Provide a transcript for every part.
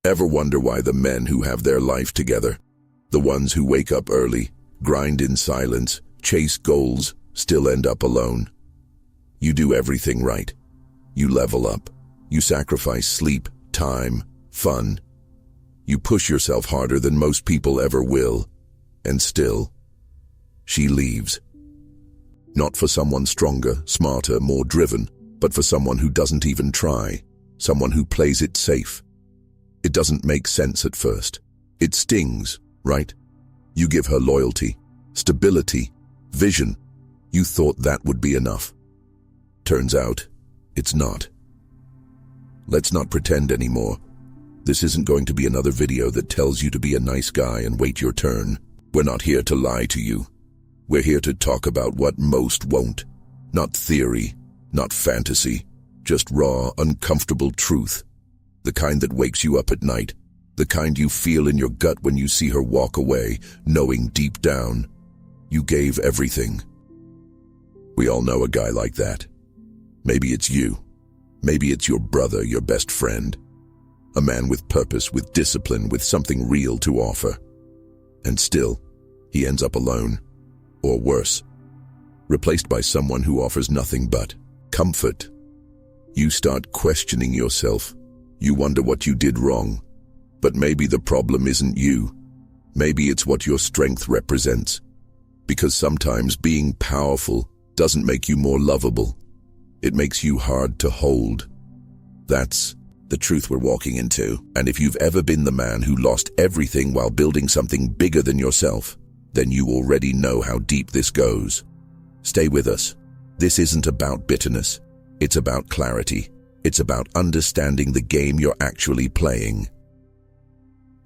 Ever wonder why the men who have their life together, the ones who wake up early, grind in silence, chase goals, still end up alone? You do everything right. You level up. You sacrifice sleep, time, fun. You push yourself harder than most people ever will. And still, she leaves. Not for someone stronger, smarter, more driven, but for someone who doesn't even try, someone who plays it safe. It doesn't make sense at first. It stings, right? You give her loyalty, stability, vision. You thought that would be enough. Turns out, it's not. Let's not pretend anymore. This isn't going to be another video that tells you to be a nice guy and wait your turn. We're not here to lie to you. We're here to talk about what most won't. Not theory, not fantasy, just raw, uncomfortable truth. The kind that wakes you up at night, the kind you feel in your gut when you see her walk away, knowing deep down, you gave everything. We all know a guy like that. Maybe it's you. Maybe it's your brother, your best friend. A man with purpose, with discipline, with something real to offer. And still, he ends up alone. Or worse, replaced by someone who offers nothing but comfort. You start questioning yourself. You wonder what you did wrong. But maybe the problem isn't you. Maybe it's what your strength represents. Because sometimes being powerful doesn't make you more lovable. It makes you hard to hold. That's the truth we're walking into. And if you've ever been the man who lost everything while building something bigger than yourself, then you already know how deep this goes. Stay with us. This isn't about bitterness. It's about clarity. It's about understanding the game you're actually playing.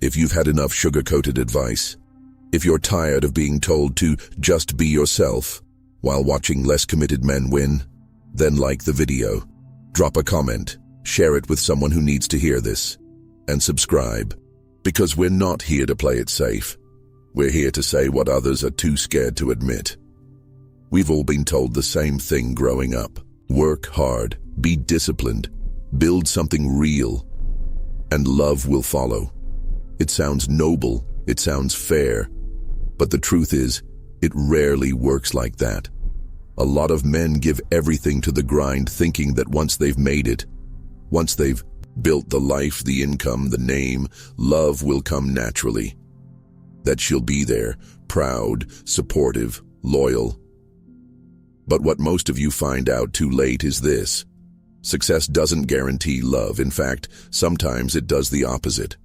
If you've had enough sugar-coated advice, if you're tired of being told to just be yourself while watching less committed men win, then like the video, drop a comment, share it with someone who needs to hear this, and subscribe. Because we're not here to play it safe. We're here to say what others are too scared to admit. We've all been told the same thing growing up. Work hard, be disciplined, build something real, and love will follow. It sounds noble, it sounds fair, but the truth is, it rarely works like that. A lot of men give everything to the grind, thinking that once they've made it, once they've built the life, the income, the name, love will come naturally. That she'll be there, proud, supportive, loyal. But what most of you find out too late is this. Success doesn't guarantee love. In fact, sometimes it does the opposite.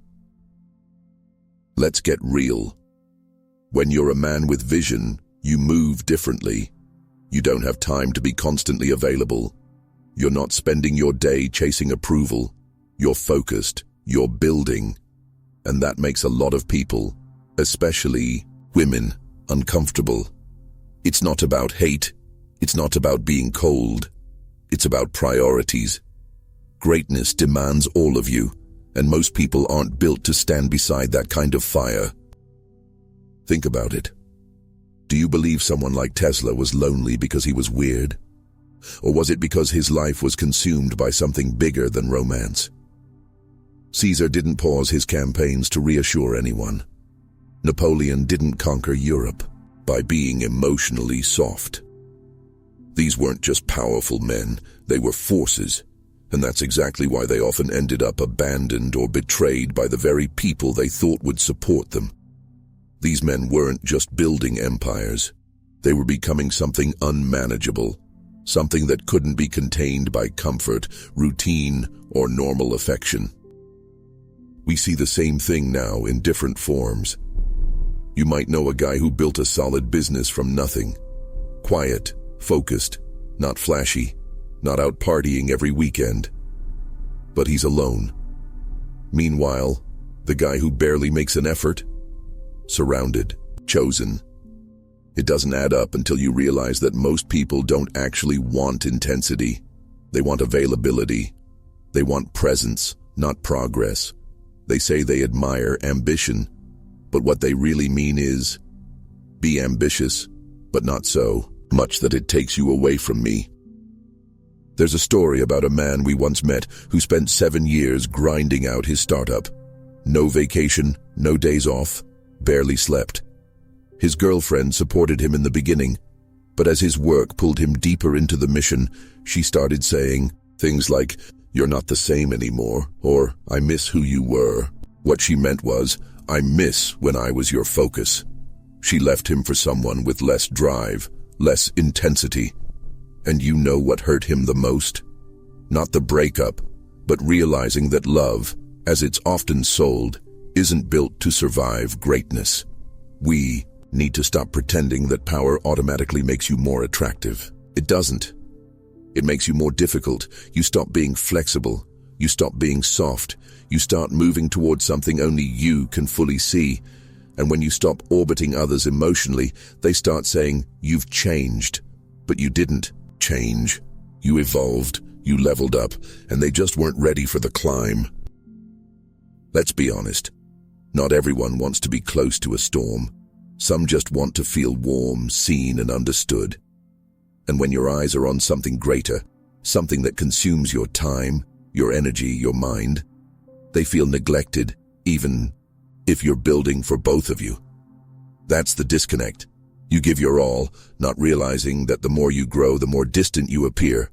Let's get real. When you're a man with vision, you move differently. You don't have time to be constantly available. You're not spending your day chasing approval. You're focused. You're building. And that makes a lot of people, especially women, uncomfortable. It's not about hate. It's not about being cold. It's about priorities. Greatness demands all of you, and most people aren't built to stand beside that kind of fire. Think about it. Do you believe someone like Tesla was lonely because he was weird? Or was it because his life was consumed by something bigger than romance? Caesar didn't pause his campaigns to reassure anyone. Napoleon didn't conquer Europe by being emotionally soft. These weren't just powerful men, they were forces, and that's exactly why they often ended up abandoned or betrayed by the very people they thought would support them. These men weren't just building empires, they were becoming something unmanageable, something that couldn't be contained by comfort, routine, or normal affection. We see the same thing now in different forms. You might know a guy who built a solid business from nothing. Quiet, focused, not flashy, not out partying every weekend. But he's alone. Meanwhile, the guy who barely makes an effort? Surrounded, chosen. It doesn't add up until you realize that most people don't actually want intensity. They want availability. They want presence, not progress. They say they admire ambition, but what they really mean is, be ambitious, but not so much that it takes you away from me. There's a story about a man we once met who spent 7 years grinding out his startup. No vacation, no days off, barely slept. His girlfriend supported him in the beginning, but as his work pulled him deeper into the mission, she started saying things like, "You're not the same anymore," or "I miss who you were." What she meant was, "I miss when I was your focus." She left him for someone with less drive, less intensity. And you know what hurt him the most? Not the breakup, but realizing that love, as it's often sold, isn't built to survive greatness. We need to stop pretending that power automatically makes you more attractive. It doesn't. It makes you more difficult. You stop being flexible. You stop being soft. You start moving towards something only you can fully see. And when you stop orbiting others emotionally, they start saying, "You've changed." But you didn't change. You evolved, you leveled up, and they just weren't ready for the climb. Let's be honest. Not everyone wants to be close to a storm. Some just want to feel warm, seen, and understood. And when your eyes are on something greater, something that consumes your time, your energy, your mind, they feel neglected, even if you're building for both of you. That's the disconnect. You give your all, not realizing that the more you grow, the more distant you appear.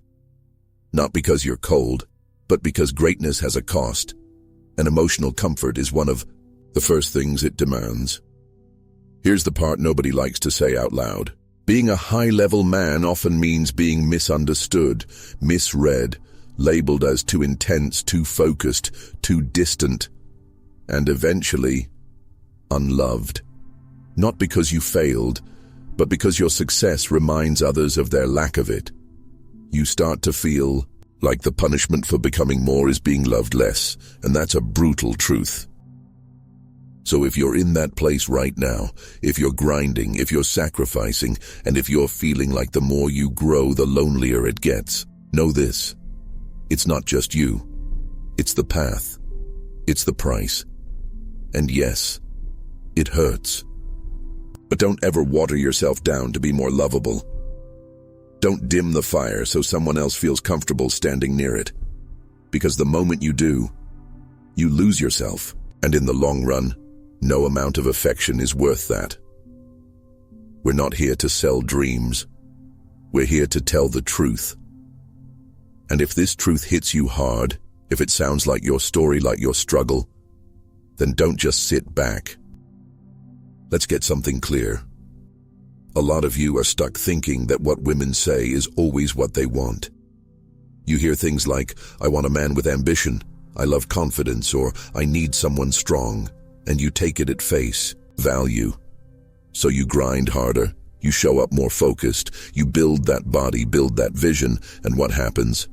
Not because you're cold, but because greatness has a cost, and emotional comfort is one of the first things it demands. Here's the part nobody likes to say out loud. Being a high-level man often means being misunderstood, misread, labeled as too intense, too focused, too distant, and eventually unloved. Not because you failed, but because your success reminds others of their lack of it. You start to feel like the punishment for becoming more is being loved less, and that's a brutal truth. So if you're in that place right now, if you're grinding, if you're sacrificing, and if you're feeling like the more you grow, the lonelier it gets, know this. It's not just you. It's the path. It's the price. And yes, it hurts. But don't ever water yourself down to be more lovable. Don't dim the fire so someone else feels comfortable standing near it. Because the moment you do, you lose yourself. And in the long run, no amount of affection is worth that. We're not here to sell dreams. We're here to tell the truth. And if this truth hits you hard, if it sounds like your story, like your struggle, then don't just sit back. Let's get something clear. A lot of you are stuck thinking that what women say is always what they want. You hear things like, "I want a man with ambition," "I love confidence," or "I need someone strong," and you take it at face value. So you grind harder, you show up more focused, you build that body, build that vision, and what happens?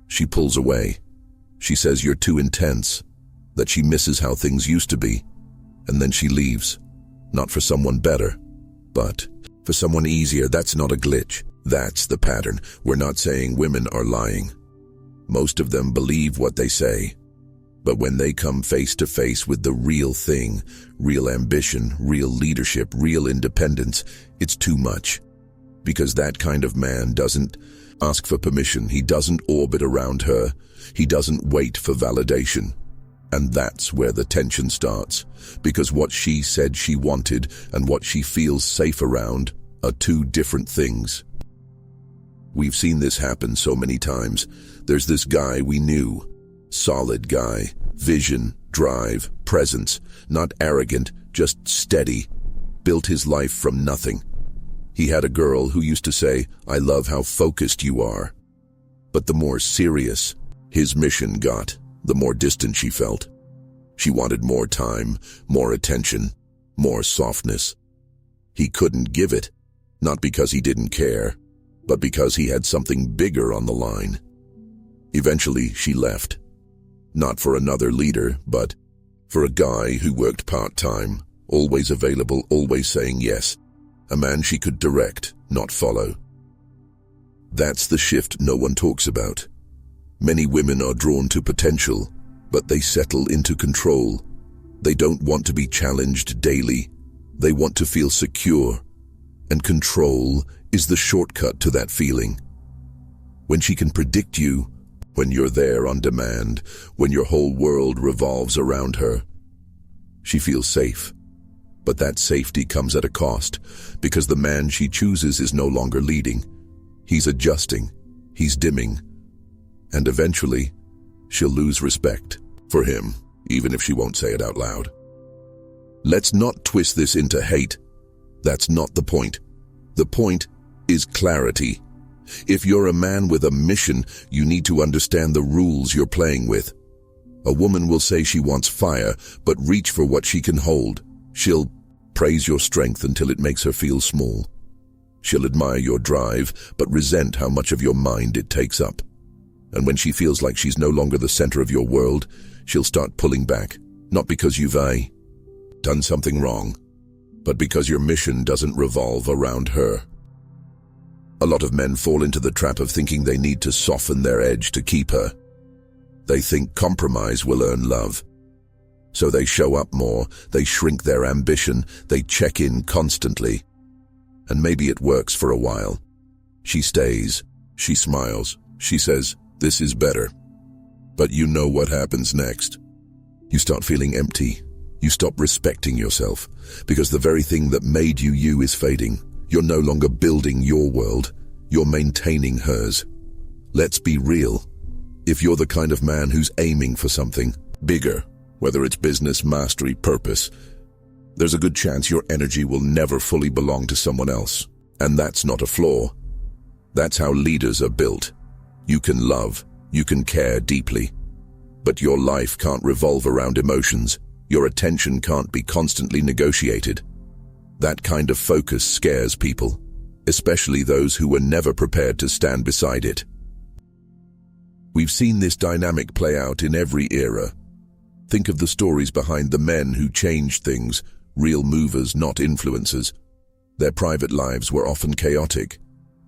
She pulls away. She says you're too intense, that she misses how things used to be, and then she leaves. Not for someone better, but for someone easier. That's not a glitch. That's the pattern. We're not saying women are lying. Most of them believe what they say. But when they come face to face with the real thing, real ambition, real leadership, real independence, it's too much. Because that kind of man doesn't ask for permission. He doesn't orbit around her. He doesn't wait for validation. And that's where the tension starts. Because what she said she wanted and what she feels safe around are two different things. We've seen this happen so many times. There's this guy we knew. Solid guy, vision, drive, presence, not arrogant, just steady. Built his life from nothing. He had a girl who used to say, "I love how focused you are." But the more serious his mission got, the more distant she felt. She wanted more time, more attention, more softness. He couldn't give it, not because he didn't care, but because he had something bigger on the line. Eventually, she left. Not for another leader, but for a guy who worked part-time, always available, always saying yes. A man she could direct, not follow. That's the shift no one talks about. Many women are drawn to potential, but they settle into control. They don't want to be challenged daily. They want to feel secure. And control is the shortcut to that feeling. When she can predict you, when you're there on demand, when your whole world revolves around her, She feels safe. But that safety comes at a cost, because the man she chooses is no longer leading. He's adjusting, he's dimming, and eventually, she'll lose respect for him, even if she won't say it out loud. Let's not twist this into hate. That's not the point. The point is clarity. If you're a man with a mission, you need to understand the rules you're playing with. A woman will say she wants fire, but reach for what she can hold. She'll praise your strength until it makes her feel small. She'll admire your drive, but resent how much of your mind it takes up. And when she feels like she's no longer the center of your world, she'll start pulling back, not because you've done something wrong, but because your mission doesn't revolve around her. A lot of men fall into the trap of thinking they need to soften their edge to keep her. They think compromise will earn love. So they show up more, they shrink their ambition, they check in constantly. And maybe it works for a while. She stays, she smiles, she says, "This is better." But you know what happens next. You start feeling empty. You stop respecting yourself, because the very thing that made you you is fading. You're no longer building your world, you're maintaining hers. Let's be real. If you're the kind of man who's aiming for something bigger, whether it's business, mastery, purpose, there's a good chance your energy will never fully belong to someone else. And that's not a flaw. That's how leaders are built. You can love, you can care deeply, but your life can't revolve around emotions. Your attention can't be constantly negotiated. That kind of focus scares people, especially those who were never prepared to stand beside it. We've seen this dynamic play out in every era. Think of the stories behind the men who changed things, real movers, not influencers. Their private lives were often chaotic,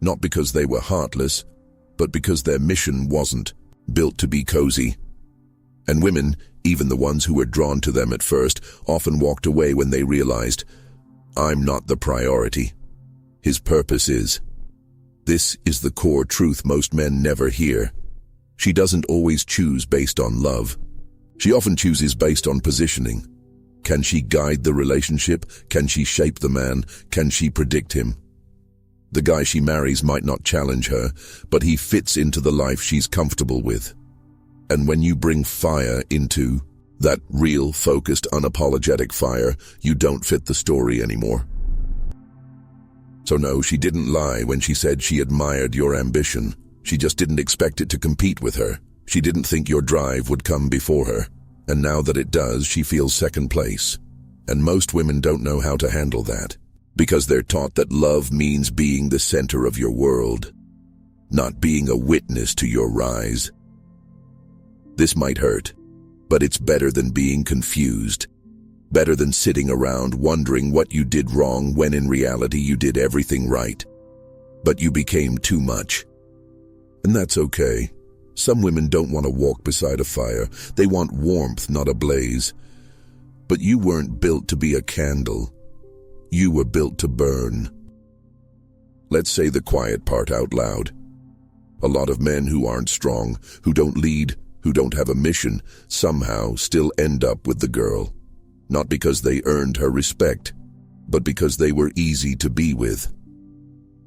not because they were heartless, but because their mission wasn't built to be cozy. And women, even the ones who were drawn to them at first, often walked away when they realized, "I'm not the priority. His purpose is." This is the core truth most men never hear. She doesn't always choose based on love. She often chooses based on positioning. Can she guide the relationship? Can she shape the man? Can she predict him? The guy she marries might not challenge her, but he fits into the life she's comfortable with. And when you bring fire into that real, focused, unapologetic fire, you don't fit the story anymore. So no, she didn't lie when she said she admired your ambition. She just didn't expect it to compete with her. She didn't think your drive would come before her. And now that it does, she feels second place. And most women don't know how to handle that, because they're taught that love means being the center of your world, not being a witness to your rise. This might hurt, but it's better than being confused. Better than sitting around wondering what you did wrong when in reality you did everything right. But you became too much. And that's okay. Some women don't want to walk beside a fire. They want warmth, not a blaze. But you weren't built to be a candle. You were built to burn. Let's say the quiet part out loud. A lot of men who aren't strong, who don't lead, who don't have a mission, somehow still end up with the girl. Not because they earned her respect, but because they were easy to be with.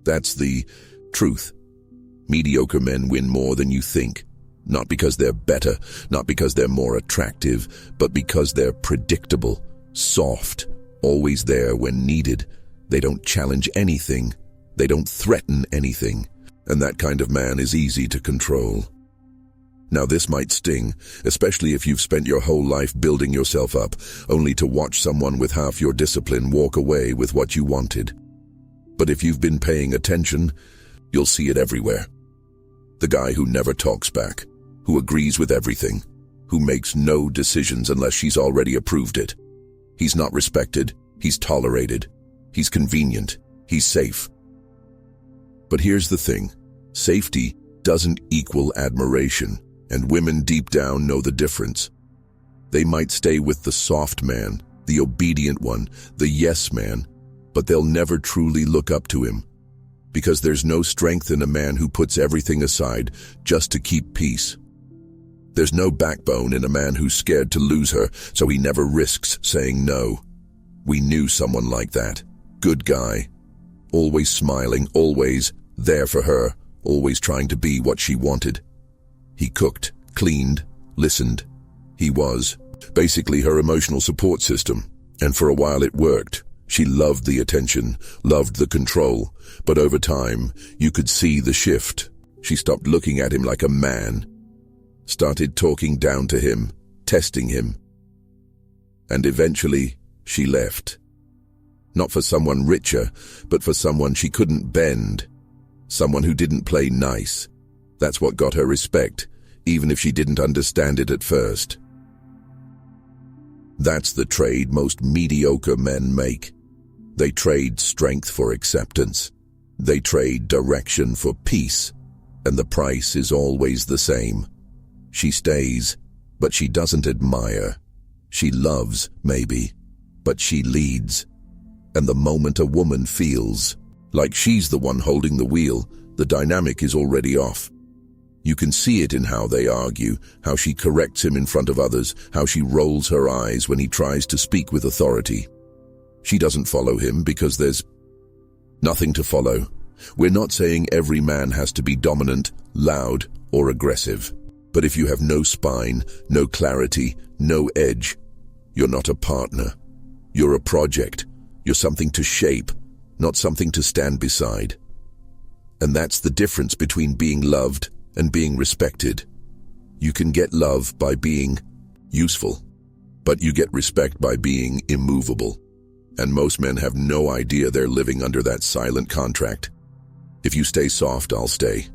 That's the truth. Mediocre men win more than you think. Not because they're better, not because they're more attractive, but because they're predictable, soft, always there when needed. They don't challenge anything. They don't threaten anything. And that kind of man is easy to control. Now this might sting, especially if you've spent your whole life building yourself up, only to watch someone with half your discipline walk away with what you wanted. But if you've been paying attention, you'll see it everywhere. The guy who never talks back, who agrees with everything, who makes no decisions unless she's already approved it. He's not respected, he's tolerated, he's convenient, he's safe. But here's the thing, safety doesn't equal admiration. And women deep down know the difference. They might stay with the soft man, the obedient one, the yes man, but they'll never truly look up to him. Because there's no strength in a man who puts everything aside just to keep peace. There's no backbone in a man who's scared to lose her, so he never risks saying no. We knew someone like that. Good guy. Always smiling, always there for her, always trying to be what she wanted. He cooked, cleaned, listened. He was basically her emotional support system, and for a while it worked. She loved the attention, loved the control, but over time, you could see the shift. She stopped looking at him like a man, started talking down to him, testing him. And eventually, she left. Not for someone richer, but for someone she couldn't bend. Someone who didn't play nice. That's what got her respect, even if she didn't understand it at first. That's the trade most mediocre men make. They trade strength for acceptance. They trade direction for peace, and the price is always the same. She stays, but she doesn't admire. She loves, maybe, but she leads. And the moment a woman feels like she's the one holding the wheel, the dynamic is already off. You can see it in how they argue, how she corrects him in front of others, how she rolls her eyes when he tries to speak with authority. She doesn't follow him because there's nothing to follow. We're not saying every man has to be dominant, loud, or aggressive. But if you have no spine, no clarity, no edge, you're not a partner. You're a project. You're something to shape, not something to stand beside. And that's the difference between being loved and being respected. You can get love by being useful, but you get respect by being immovable. And most men have no idea they're living under that silent contract. If you stay soft, I'll stay.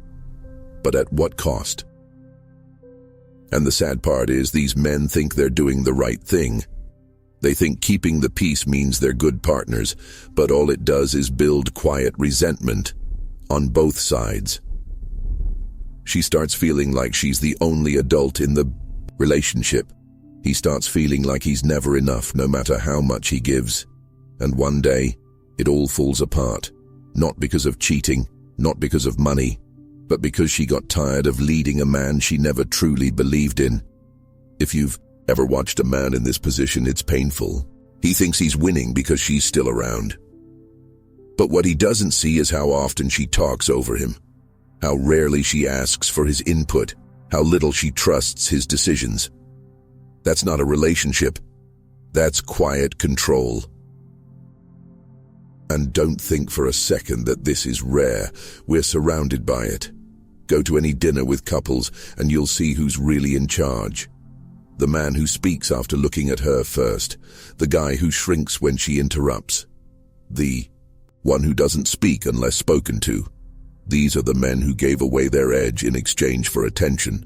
But at what cost? And the sad part is these men think they're doing the right thing. They think keeping the peace means they're good partners, but all it does is build quiet resentment on both sides. She starts feeling like she's the only adult in the relationship. He starts feeling like he's never enough, no matter how much he gives. And one day, it all falls apart. Not because of cheating, not because of money, but because she got tired of leading a man she never truly believed in. If you've ever watched a man in this position, it's painful. He thinks he's winning because she's still around. But what he doesn't see is how often she talks over him, how rarely she asks for his input, how little she trusts his decisions. That's not a relationship. That's quiet control. And don't think for a second that this is rare. We're surrounded by it. Go to any dinner with couples and you'll see who's really in charge. The man who speaks after looking at her first. The guy who shrinks when she interrupts. The one who doesn't speak unless spoken to. These are the men who gave away their edge in exchange for attention.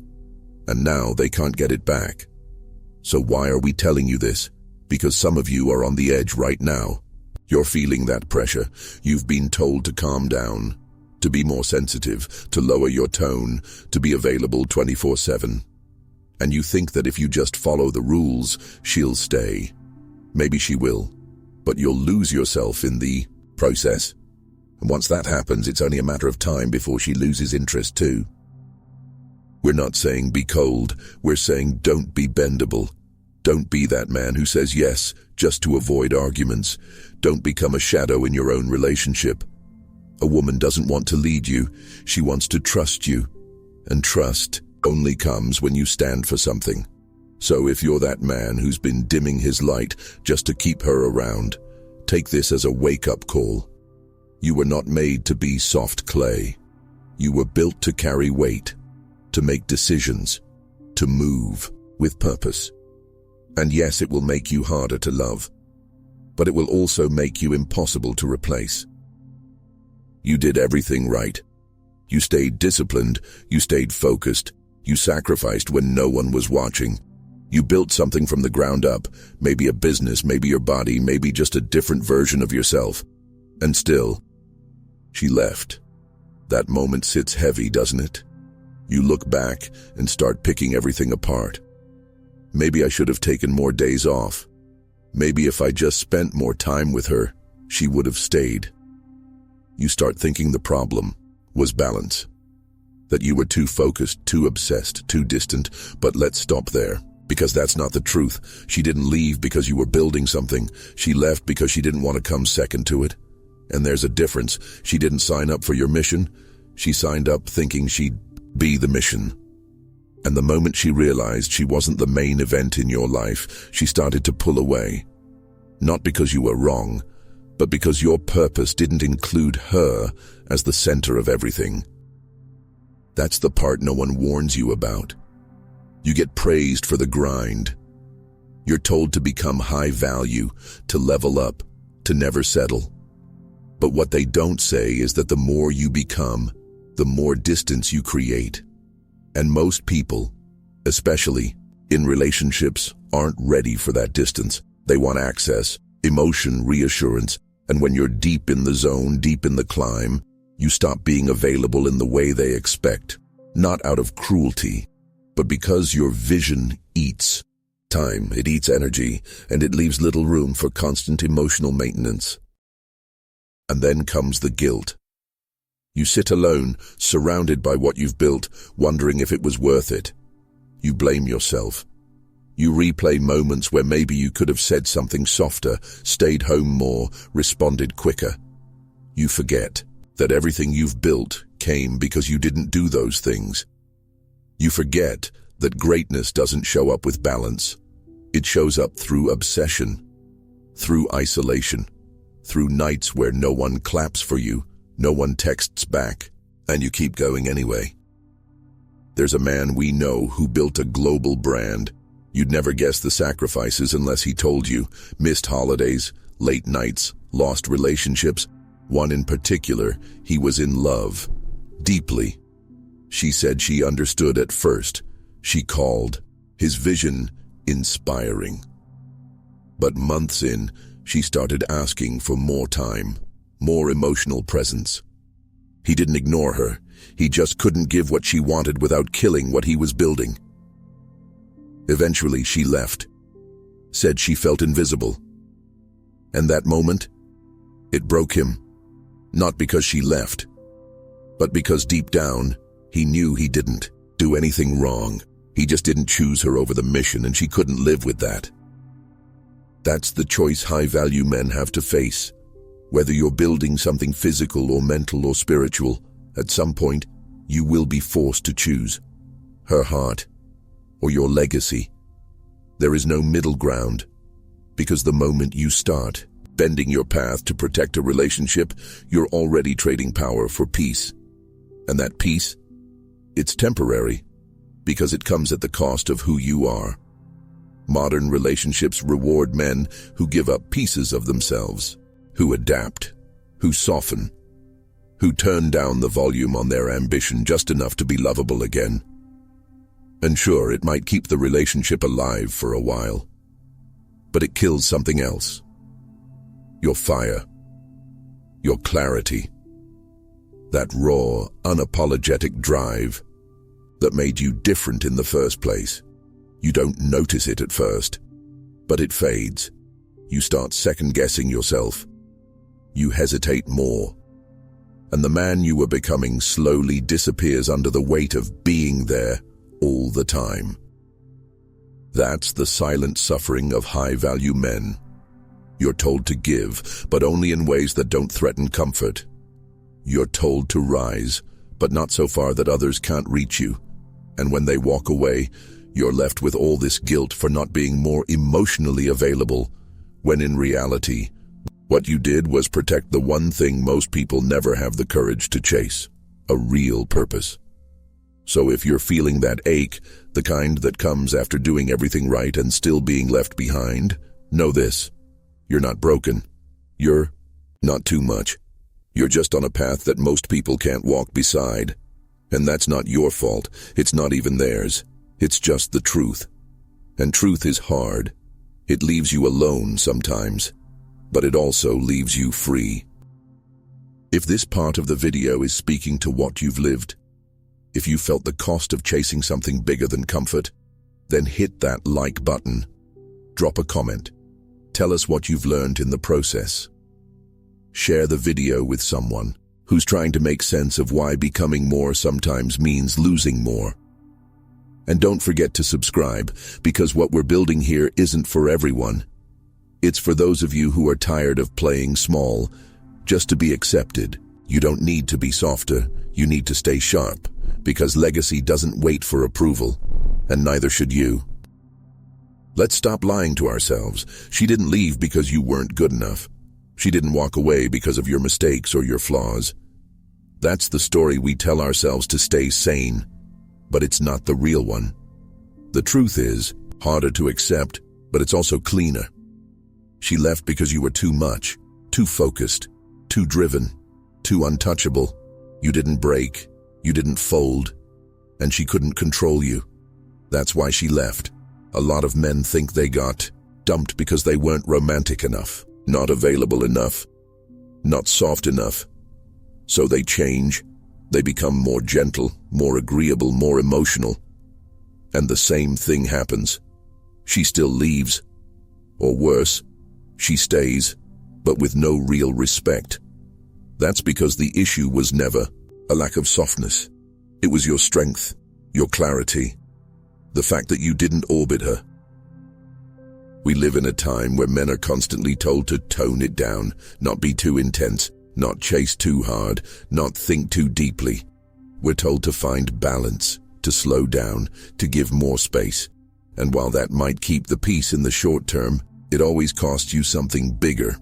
And now they can't get it back. So why are we telling you this? Because some of you are on the edge right now. You're feeling that pressure. You've been told to calm down, to be more sensitive, to lower your tone, to be available 24/7. And you think that if you just follow the rules, she'll stay. Maybe she will, but you'll lose yourself in the process. And once that happens, it's only a matter of time before she loses interest too. We're not saying be cold. We're saying don't be bendable. Don't be that man who says yes just to avoid arguments. Don't become a shadow in your own relationship. A woman doesn't want to lead you. She wants to trust you. And trust only comes when you stand for something. So if you're that man who's been dimming his light just to keep her around, take this as a wake-up call. You were not made to be soft clay. You were built to carry weight, to make decisions, to move with purpose. And yes, it will make you harder to love, but it will also make you impossible to replace. You did everything right. You stayed disciplined, you stayed focused, you sacrificed when no one was watching. You built something from the ground up, maybe a business, maybe your body, maybe just a different version of yourself. And still, she left. That moment sits heavy, doesn't it? You look back and start picking everything apart. Maybe I should have taken more days off. Maybe if I just spent more time with her, she would have stayed. You start thinking the problem was balance. that you were too focused, too obsessed, too distant. But let's stop there, because that's not the truth. She didn't leave because you were building something. She left because she didn't want to come second to it. And there's a difference. She didn't sign up for your mission. She signed up thinking she'd be the mission. And the moment she realized she wasn't the main event in your life, she started to pull away. Not because you were wrong, but because your purpose didn't include her as the center of everything. That's the part no one warns you about. You get praised for the grind. You're told to become high value, to level up, to never settle. But what they don't say is that the more you become, the more distance you create. And most people, especially in relationships, aren't ready for that distance. They want access, emotion, reassurance, and when you're deep in the zone, deep in the climb, you stop being available in the way they expect, not out of cruelty, but because your vision eats time, it eats energy, and it leaves little room for constant emotional maintenance. And then comes the guilt. You sit alone, surrounded by what you've built, wondering if it was worth it. You blame yourself. You replay moments where maybe you could have said something softer, stayed home more, responded quicker. You forget that everything you've built came because you didn't do those things. You forget that greatness doesn't show up with balance. It shows up through obsession, through isolation, through nights where no one claps for you, no one texts back, and you keep going anyway. There's a man we know who built a global brand. You'd never guess the sacrifices unless he told you. Missed holidays, late nights, lost relationships. One in particular, he was in love. Deeply. She said she understood at first. She called his vision inspiring. But months in, she started asking for more time, more emotional presence. He didn't ignore her. He just couldn't give what she wanted without killing what he was building. Eventually, she left, said she felt invisible. And that moment, it broke him. Not because she left, but because deep down, he knew he didn't do anything wrong. He just didn't choose her over the mission, and she couldn't live with that. That's the choice high-value men have to face. Whether you're building something physical or mental or spiritual, at some point, you will be forced to choose her heart or your legacy. There is no middle ground, because the moment you start bending your path to protect a relationship, you're already trading power for peace. And that peace, it's temporary, because it comes at the cost of who you are. Modern relationships reward men who give up pieces of themselves, who adapt, who soften, who turn down the volume on their ambition just enough to be lovable again. And sure, it might keep the relationship alive for a while, but it kills something else. Your fire, your clarity, that raw, unapologetic drive that made you different in the first place. You don't notice it at first, but it fades. You start second-guessing yourself. You hesitate more. And the man you were becoming slowly disappears under the weight of being there all the time. That's the silent suffering of high-value men. You're told to give, but only in ways that don't threaten comfort. You're told to rise, but not so far that others can't reach you. And when they walk away, you're left with all this guilt for not being more emotionally available, when in reality, what you did was protect the one thing most people never have the courage to chase, a real purpose. So if you're feeling that ache, the kind that comes after doing everything right and still being left behind, know this: you're not broken. You're not too much. You're just on a path that most people can't walk beside. And that's not your fault. It's not even theirs. It's just the truth. And truth is hard. It leaves you alone sometimes, but it also leaves you free. If this part of the video is speaking to what you've lived, if you felt the cost of chasing something bigger than comfort, then hit that like button. Drop a comment. Tell us what you've learned in the process. Share the video with someone who's trying to make sense of why becoming more sometimes means losing more. And don't forget to subscribe, because what we're building here isn't for everyone. It's for those of you who are tired of playing small, just to be accepted. You don't need to be softer, you need to stay sharp, because legacy doesn't wait for approval, and neither should you. Let's stop lying to ourselves. She didn't leave because you weren't good enough. She didn't walk away because of your mistakes or your flaws. That's the story we tell ourselves to stay sane, but it's not the real one. The truth is harder to accept, but it's also cleaner. She left because you were too much, too focused, too driven, too untouchable. You didn't break, you didn't fold, and she couldn't control you. That's why she left. A lot of men think they got dumped because they weren't romantic enough, not available enough, not soft enough. So they change. They become more gentle, more agreeable, more emotional. And the same thing happens. She still leaves. Or worse, she stays, but with no real respect. That's because the issue was never a lack of softness. It was your strength, your clarity, the fact that you didn't orbit her. We live in a time where men are constantly told to tone it down, not be too intense, not chase too hard, not think too deeply. We're told to find balance, to slow down, to give more space. And while that might keep the peace in the short term, it always costs you something bigger.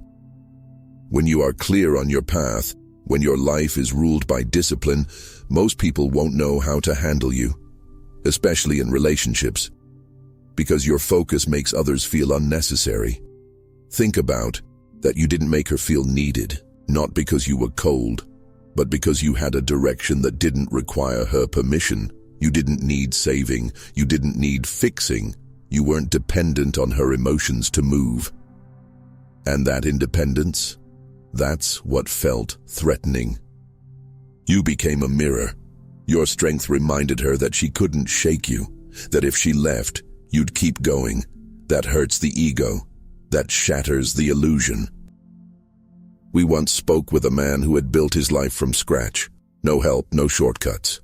When you are clear on your path, when your life is ruled by discipline, most people won't know how to handle you, especially in relationships, because your focus makes others feel unnecessary. Think about that you didn't make her feel needed, not because you were cold, but because you had a direction that didn't require her permission. You didn't need saving, you didn't need fixing, you weren't dependent on her emotions to move. And that independence, that's what felt threatening. You became a mirror. Your strength reminded her that she couldn't shake you, that if she left, you'd keep going. That hurts the ego. That shatters the illusion. We once spoke with a man who had built his life from scratch. No help, no shortcuts.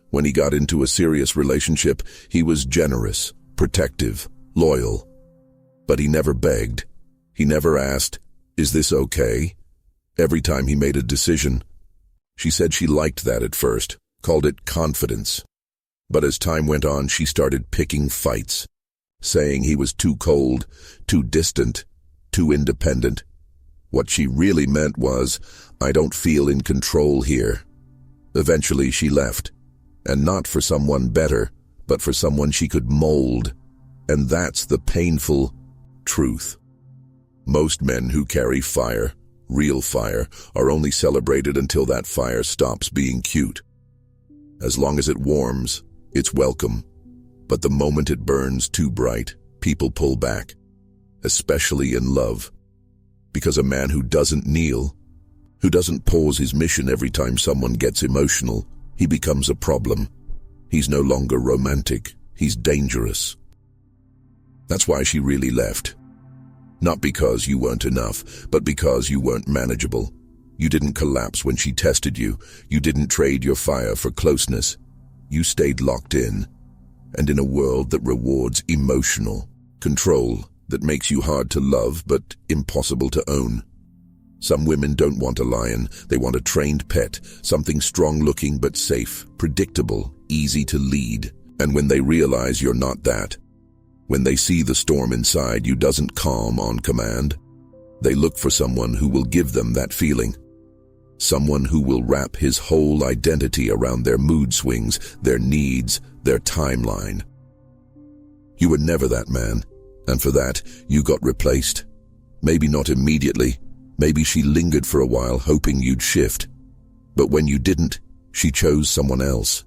When he got into a serious relationship, he was generous, protective, loyal. But he never begged. He never asked, "Is this okay?" Every time he made a decision, she said she liked that at first, called it confidence. But as time went on, she started picking fights, saying he was too cold, too distant, too independent. What she really meant was, "I don't feel in control here." Eventually she left, and not for someone better, but for someone she could mold. And that's the painful truth. Most men who carry fire, real fire, are only celebrated until that fire stops being cute. As long as it warms, it's welcome. But the moment it burns too bright, people pull back, especially in love. Because a man who doesn't kneel, who doesn't pause his mission every time someone gets emotional, he becomes a problem. He's no longer romantic, he's dangerous. That's why she really left. Not because you weren't enough, but because you weren't manageable. You didn't collapse when she tested you. You didn't trade your fire for closeness. You stayed locked in. And in a world that rewards emotional control, that makes you hard to love but impossible to own. Some women don't want a lion, they want a trained pet, something strong-looking but safe, predictable, easy to lead. And when they realize you're not that, when they see the storm inside you doesn't calm on command, they look for someone who will give them that feeling. Someone who will wrap his whole identity around their mood swings, their needs, their timeline. You were never that man, and for that, you got replaced. Maybe not immediately. Maybe she lingered for a while, hoping you'd shift. But when you didn't, she chose someone else.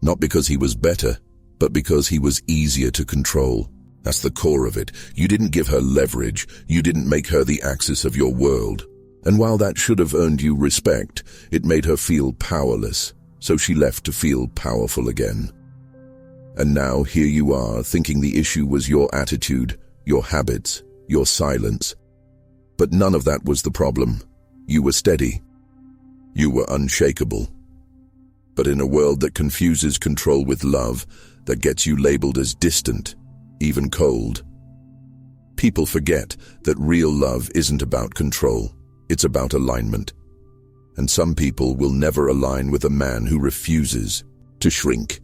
Not because he was better, but because he was easier to control. That's the core of it. You didn't give her leverage. You didn't make her the axis of your world. And while that should have earned you respect, it made her feel powerless. So she left to feel powerful again. And now here you are, thinking the issue was your attitude, your habits, your silence. But none of that was the problem. You were steady. You were unshakable. But in a world that confuses control with love, that gets you labeled as distant, even cold, people forget that real love isn't about control, it's about alignment. And some people will never align with a man who refuses to shrink.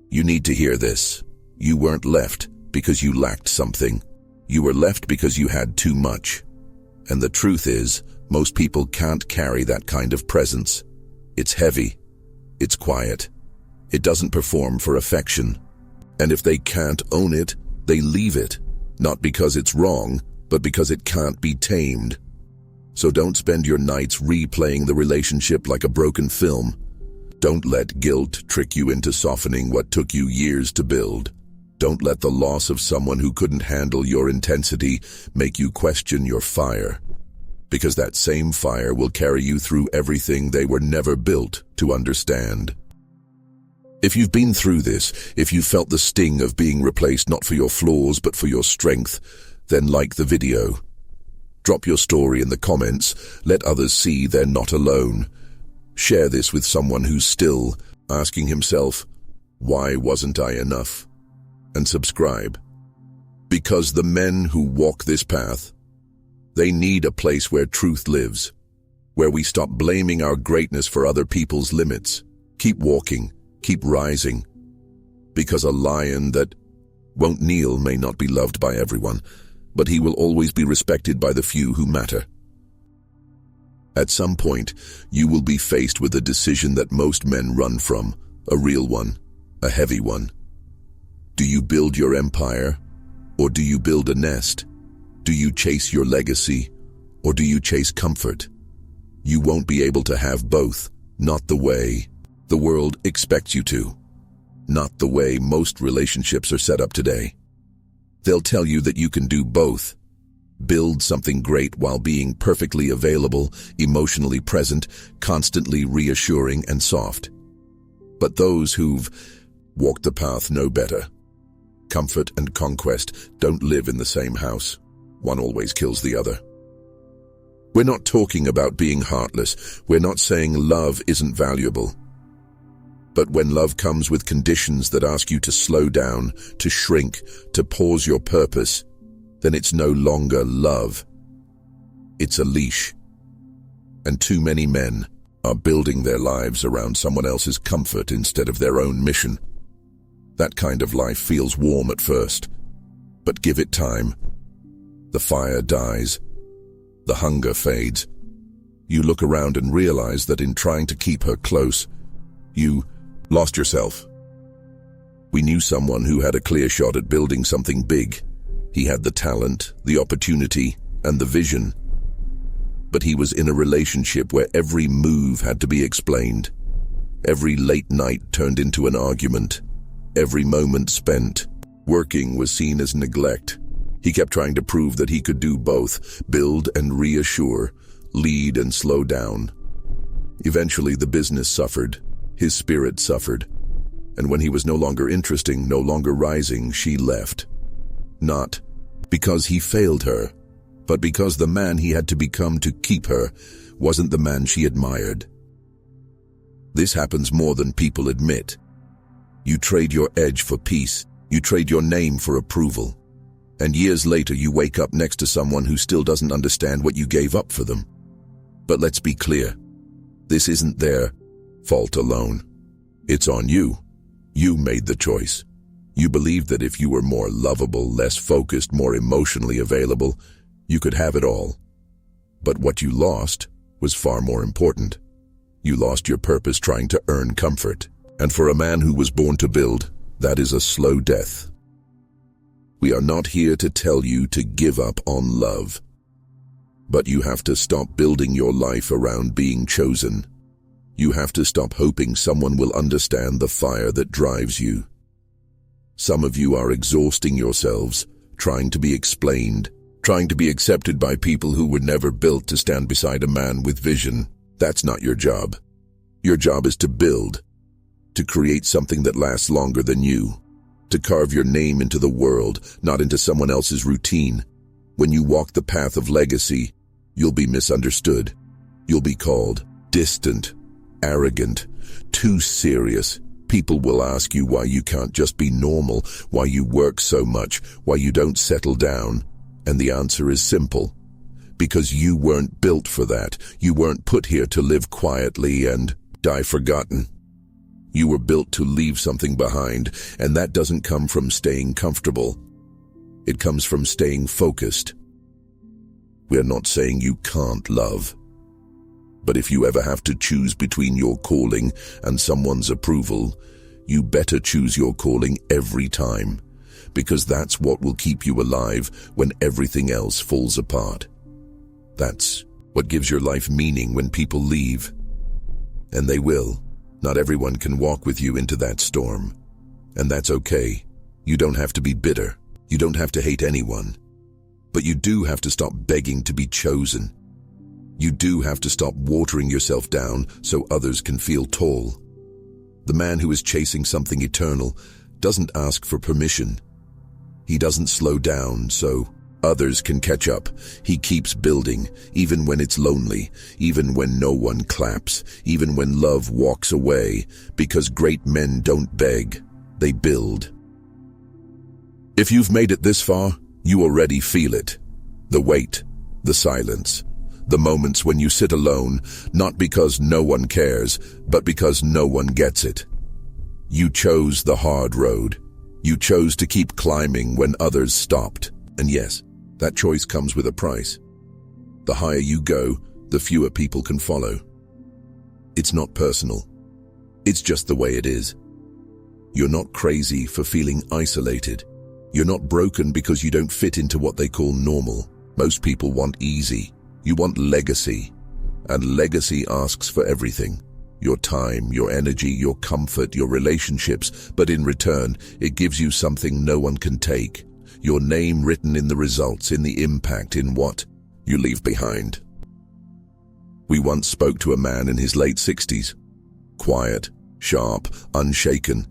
You need to hear this. You weren't left because you lacked something. You were left because you had too much. And the truth is, most people can't carry that kind of presence. It's heavy. It's quiet. It doesn't perform for affection. And if they can't own it, they leave it. Not because it's wrong, but because it can't be tamed. So don't spend your nights replaying the relationship like a broken film. Don't let guilt trick you into softening what took you years to build. Don't let the loss of someone who couldn't handle your intensity make you question your fire. Because that same fire will carry you through everything they were never built to understand. If you've been through this, if you felt the sting of being replaced not for your flaws but for your strength, then like the video. Drop your story in the comments, let others see they're not alone. Share this with someone who's still asking himself, why wasn't I enough? And subscribe. Because the men who walk this path, they need a place where truth lives, where we stop blaming our greatness for other people's limits. Keep walking, keep rising. Because a lion that won't kneel may not be loved by everyone, but he will always be respected by the few who matter. At some point, you will be faced with a decision that most men run from, a real one, a heavy one. Do you build your empire, or do you build a nest? Do you chase your legacy, or do you chase comfort? You won't be able to have both, not the way the world expects you to, not the way most relationships are set up today. They'll tell you that you can do both. Build something great while being perfectly available, emotionally present, constantly reassuring and soft. But those who've walked the path know better. Comfort and conquest don't live in the same house. One always kills the other. We're not talking about being heartless. We're not saying love isn't valuable. But when love comes with conditions that ask you to slow down, to shrink, to pause your purpose, then it's no longer love. It's a leash. And too many men are building their lives around someone else's comfort instead of their own mission. That kind of life feels warm at first, but give it time. The fire dies. The hunger fades. You look around and realize that in trying to keep her close, you lost yourself. We knew someone who had a clear shot at building something big. He had the talent, the opportunity, and the vision. But he was in a relationship where every move had to be explained. Every late night turned into an argument. Every moment spent working was seen as neglect. He kept trying to prove that he could do both, build and reassure, lead and slow down. Eventually, the business suffered. His spirit suffered. And when he was no longer interesting, no longer rising, she left. Not because he failed her, but because the man he had to become to keep her wasn't the man she admired. This happens more than people admit. You trade your edge for peace. You trade your name for approval. And years later, you wake up next to someone who still doesn't understand what you gave up for them. But let's be clear. This isn't their fault alone. It's on you. You made the choice. You believed that if you were more lovable, less focused, more emotionally available, you could have it all. But what you lost was far more important. You lost your purpose trying to earn comfort. And for a man who was born to build, that is a slow death. We are not here to tell you to give up on love. But you have to stop building your life around being chosen. You have to stop hoping someone will understand the fire that drives you. Some of you are exhausting yourselves, trying to be explained, trying to be accepted by people who were never built to stand beside a man with vision. That's not your job. Your job is to build, to create something that lasts longer than you, to carve your name into the world, not into someone else's routine. When you walk the path of legacy, you'll be misunderstood. You'll be called distant, arrogant, too serious. People will ask you why you can't just be normal, why you work so much, why you don't settle down. And the answer is simple. Because you weren't built for that. You weren't put here to live quietly and die forgotten. You were built to leave something behind, and that doesn't come from staying comfortable. It comes from staying focused. We're not saying you can't love. But if you ever have to choose between your calling and someone's approval, you better choose your calling every time, because that's what will keep you alive when everything else falls apart. That's what gives your life meaning when people leave. And they will. Not everyone can walk with you into that storm. And that's okay. You don't have to be bitter. You don't have to hate anyone. But you do have to stop begging to be chosen. You do have to stop watering yourself down so others can feel tall. The man who is chasing something eternal doesn't ask for permission. He doesn't slow down so others can catch up. He keeps building, even when it's lonely, even when no one claps, even when love walks away, because great men don't beg, they build. If you've made it this far, you already feel it. The weight, the silence, the moments when you sit alone, not because no one cares, but because no one gets it. You chose the hard road. You chose to keep climbing when others stopped. And yes, that choice comes with a price. The higher you go, the fewer people can follow. It's not personal. It's just the way it is. You're not crazy for feeling isolated. You're not broken because you don't fit into what they call normal. Most people want easy. You want legacy. And legacy asks for everything. Your time, your energy, your comfort, your relationships. But in return, it gives you something no one can take. Your name written in the results, in the impact, in what you leave behind. We once spoke to a man in his late 60s. Quiet, sharp, unshaken.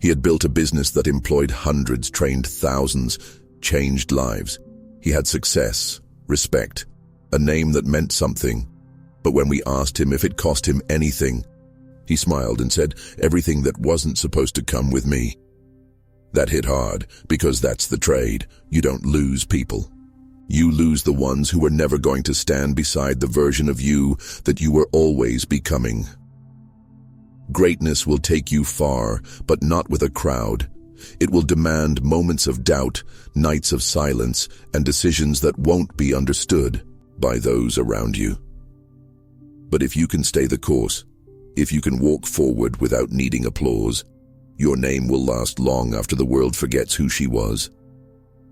He had built a business that employed hundreds, trained thousands, changed lives. He had success, respect, a name that meant something. But when we asked him if it cost him anything, he smiled and said, "Everything that wasn't supposed to come with me." That hit hard, because that's the trade. You don't lose people. You lose the ones who were never going to stand beside the version of you that you were always becoming. Greatness will take you far, but not with a crowd. It will demand moments of doubt, nights of silence, and decisions that won't be understood by those around you. But if you can stay the course, if you can walk forward without needing applause, your name will last long after the world forgets who she was.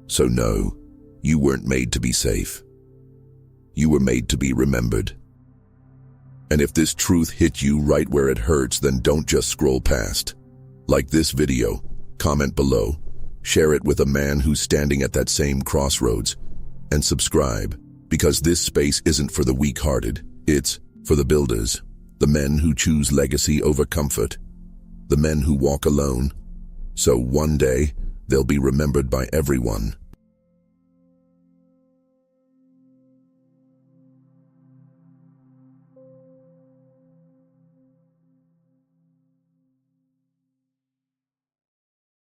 So no, you weren't made to be safe. You were made to be remembered. And if this truth hit you right where it hurts, then don't just scroll past. Like this video, comment below, share it with a man who's standing at that same crossroads, and subscribe, because this space isn't for the weak-hearted, it's for the builders, the men who choose legacy over comfort, the men who walk alone, so one day they'll be remembered by everyone.